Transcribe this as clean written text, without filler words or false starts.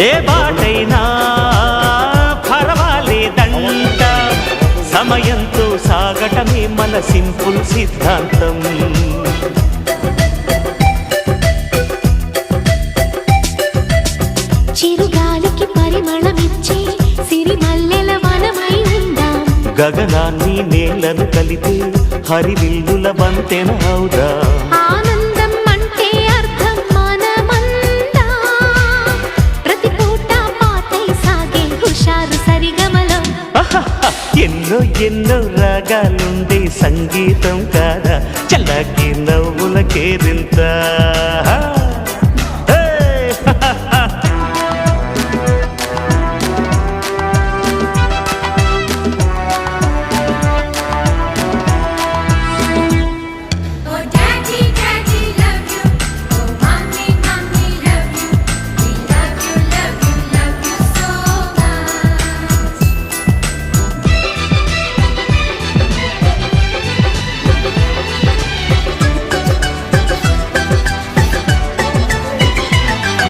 ఏ బాటైనా పర్వాలేదంట, సమయంతో సాగటమే మన సింపుల్ సిద్ధాంతం. చిరుగాలికి పరిమళమిచ్చే సిరిమల్లెల వనమై ఉందాం, గగనాన్ని నేలను కలిపే హరివిల్లుల వంతెన అవుదాం. ఆనందం అంటే అర్థం మనమందా, ప్రతి పూట పాటై సాగే హుషారు సరిగమలో. ఎన్నో ఎన్నో రాగాలుండే సంగీతం కాదా, చల్లకి నవ్వుల కేరింత.